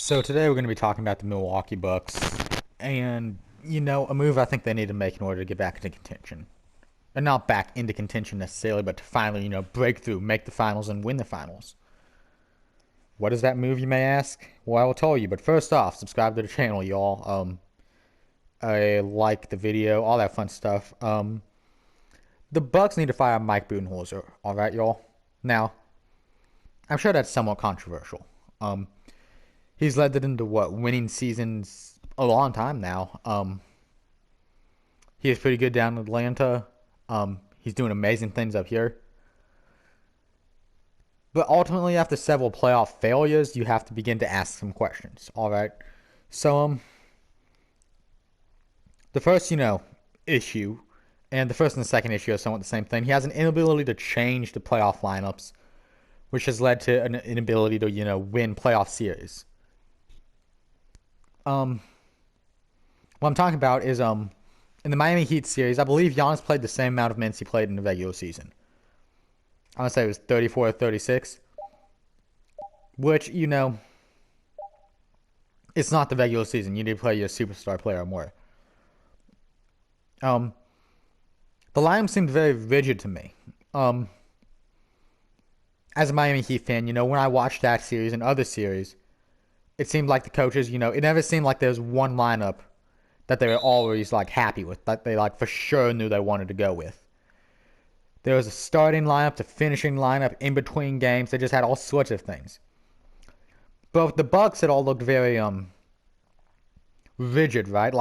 So today we're going to be talking about the Milwaukee Bucks and, a move I think they need to make in order to get back into contention. And not back into contention necessarily, but to finally, break through, make the finals, and win the finals. What is that move, you may ask? Well, I will tell you, but first off, subscribe to the channel, y'all. I like the video, all that fun stuff. The Bucks need to fire Mike Budenholzer, alright, y'all? Now, I'm sure that's somewhat controversial. He's led it into winning seasons a long time now. He is pretty good down in Atlanta. He's doing amazing things up here. But ultimately, after several playoff failures, you have to begin to ask some questions. All right. So, the first, issue, and the first and the second issue are somewhat the same thing. He has an inability to change the playoff lineups, which has led to an inability to, win playoff series. What I'm talking about is in the Miami Heat series, I believe Giannis played the same amount of minutes he played in the regular season. I want to say it was 34 or 36, which, it's not the regular season. You need to play your superstar player more. The lineup seemed very rigid to me. As a Miami Heat fan, when I watched that series and other series, it seemed like the coaches, it never seemed like there was one lineup that they were always happy with, that they for sure knew they wanted to go with. There was a starting lineup to finishing lineup in between games. They just had all sorts of things. But with the Bucks, it all looked very rigid, right?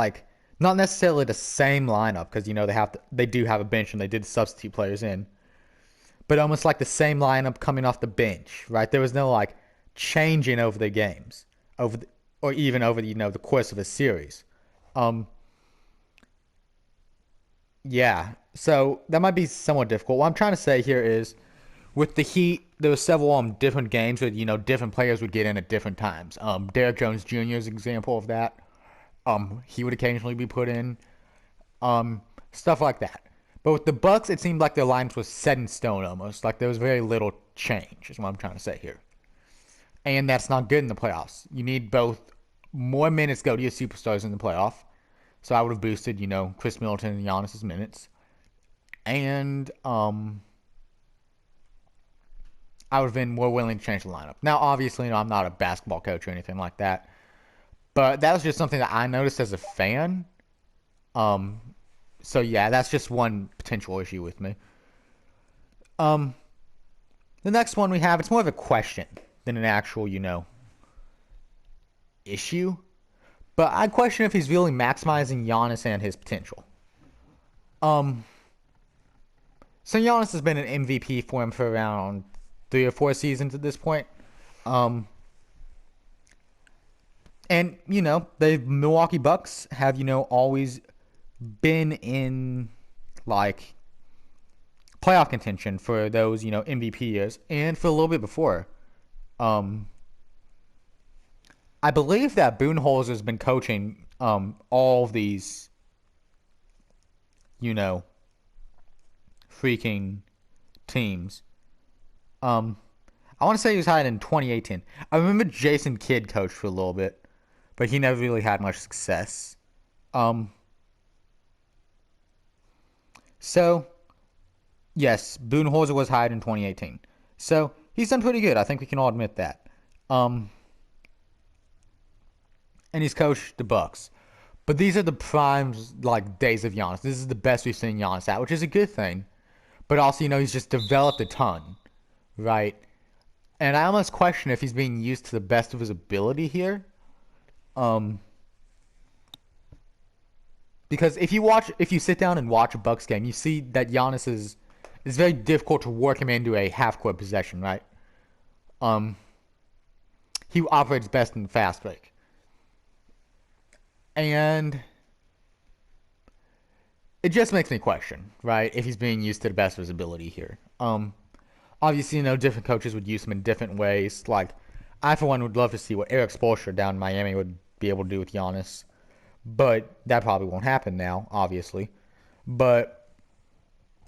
Not necessarily the same lineup because they do have a bench and they did substitute players in, but almost like the same lineup coming off the bench, right? There was no changing over the games, or even over the course of a series. Yeah, so that might be somewhat difficult. What I'm trying to say here is, with the Heat, there were several different games where different players would get in at different times. Derrick Jones Jr. is an example of that. He would occasionally be put in. Stuff like that. But with the Bucks, it seemed like their lines was set in stone almost. Like there was very little change, is what I'm trying to say here. And that's not good in the playoffs. You need both more minutes go to your superstars in the playoff. So I would have boosted, Chris Middleton and Giannis' minutes. And I would have been more willing to change the lineup. Now, obviously, I'm not a basketball coach or anything like that. But that was just something that I noticed as a fan. So, yeah, that's just one potential issue with me. The next one we have, it's more of a question than an actual, issue. But I question if he's really maximizing Giannis and his potential. So Giannis has been an MVP for him for around 3 or 4 seasons at this point. And, the Milwaukee Bucks have, always been in, playoff contention for those, MVP years. And for a little bit before. I believe that Budenholzer has been coaching all of these, freaking teams. I want to say he was hired in 2018. I remember Jason Kidd coached for a little bit, but he never really had much success. So, yes, Budenholzer was hired in 2018. So, he's done pretty good. I think we can all admit that. And he's coached the Bucks. But these are the prime days of Giannis. This is the best we've seen Giannis at, which is a good thing. But also, he's just developed a ton, right? And I almost question if he's being used to the best of his ability here. Because if you sit down and watch a Bucks game, you see that Giannis it's very difficult to work him into a half-court possession, right? He operates best in the fast break. And it just makes me question, right, if he's being used to the best of his ability here. Obviously, different coaches would use him in different ways. I, for one, would love to see what Eric Spoelstra down in Miami would be able to do with Giannis. But that probably won't happen now, obviously. But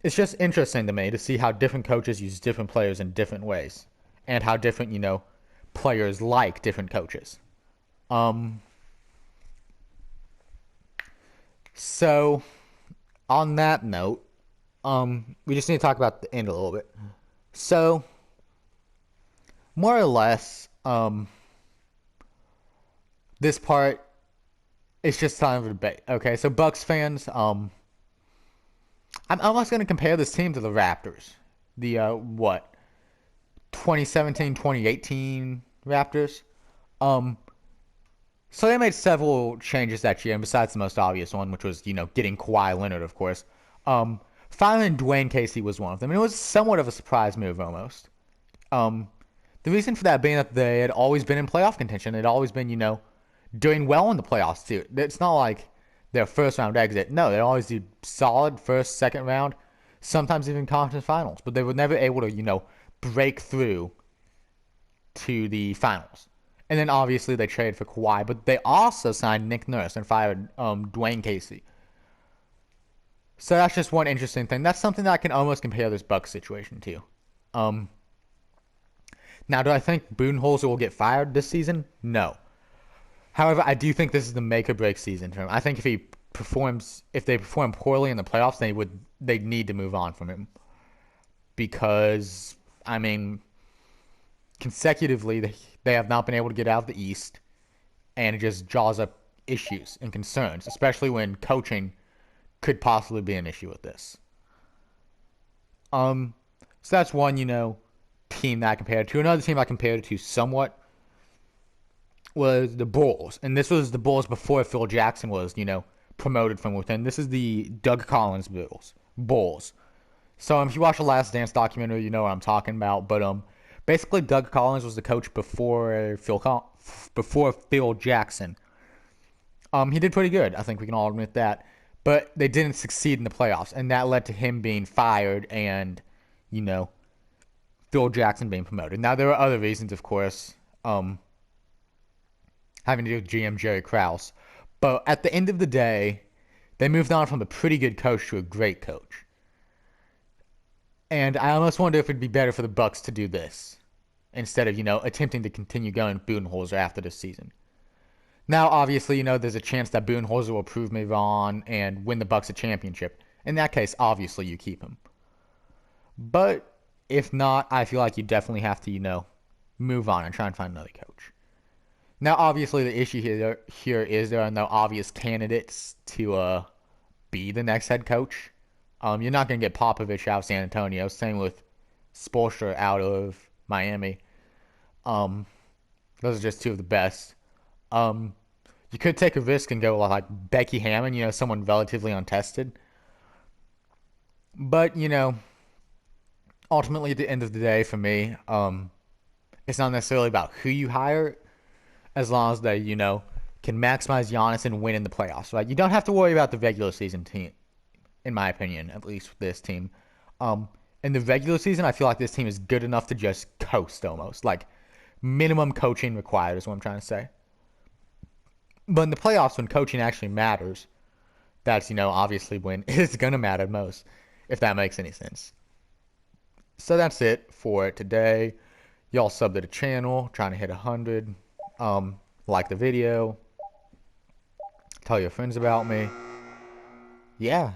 it's just interesting to me to see how different coaches use different players in different ways. And how different, players like different coaches. Um, so on that note, we just need to talk about the end a little bit. So more or less, this part is just kind of a debate. Okay, so Bucks fans, I'm almost going to compare this team to the Raptors. The, 2017, 2018 Raptors. Um, so they made several changes that year, and besides the most obvious one, which was, getting Kawhi Leonard, of course. Firing Dwayne Casey was one of them, and it was somewhat of a surprise move almost. Um, the reason for that being that they had always been in playoff contention. They'd always been, doing well in the playoffs too. It's not like their first round exit. No, they always do solid first, second round, sometimes even conference finals. But they were never able to, break through to the finals. And then obviously they traded for Kawhi, but they also signed Nick Nurse and fired Dwayne Casey. So that's just one interesting thing. That's something that I can almost compare this Bucks situation to. Um, Now, do I think Budenholzer will get fired this season? No. However, I do think this is the make or break season for him. I think if they perform poorly in the playoffs, they'd need to move on from him because I mean, consecutively they have not been able to get out of the East, and it just draws up issues and concerns, especially when coaching could possibly be an issue with this. Um, so that's one, team that I compared to. Another team I compared it to somewhat was the Bulls. And this was the Bulls before Phil Jackson was, promoted from within. This is the Doug Collins Bulls. So if you watch the Last Dance documentary, you know what I'm talking about. But basically Doug Collins was the coach before Phil Jackson. He did pretty good. I think we can all admit that. But they didn't succeed in the playoffs, and that led to him being fired and, Phil Jackson being promoted. Now, there are other reasons, of course, having to do with GM Jerry Krause. But at the end of the day, they moved on from a pretty good coach to a great coach. And I almost wonder if it'd be better for the Bucks to do this instead of, attempting to continue going with Budenholzer after this season. Now, obviously, there's a chance that Budenholzer will prove me wrong and win the Bucks a championship. In that case, obviously, you keep him. But if not, I feel like you definitely have to, move on and try and find another coach. Now, obviously, the issue here is there are no obvious candidates to be the next head coach. You're not going to get Popovich out of San Antonio. Same with Spoelstra out of Miami. Those are just two of the best. You could take a risk and go like Becky Hammon, someone relatively untested. But, ultimately at the end of the day for me, it's not necessarily about who you hire as long as they, can maximize Giannis and win in the playoffs, right? You don't have to worry about the regular season team, in my opinion, at least with this team. In the regular season, I feel like this team is good enough to just coast almost. Like, minimum coaching required is what I'm trying to say. But in the playoffs, when coaching actually matters, that's, obviously when it's going to matter most, if that makes any sense. So that's it for today. Y'all sub to the channel, trying to hit 100. Like the video. Tell your friends about me. Yeah.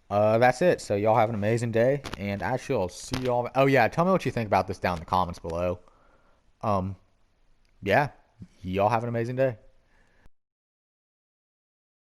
That's it. So y'all have an amazing day, and I shall see y'all. Oh yeah, tell me what you think about this down in the comments below. Yeah. Y'all have an amazing day.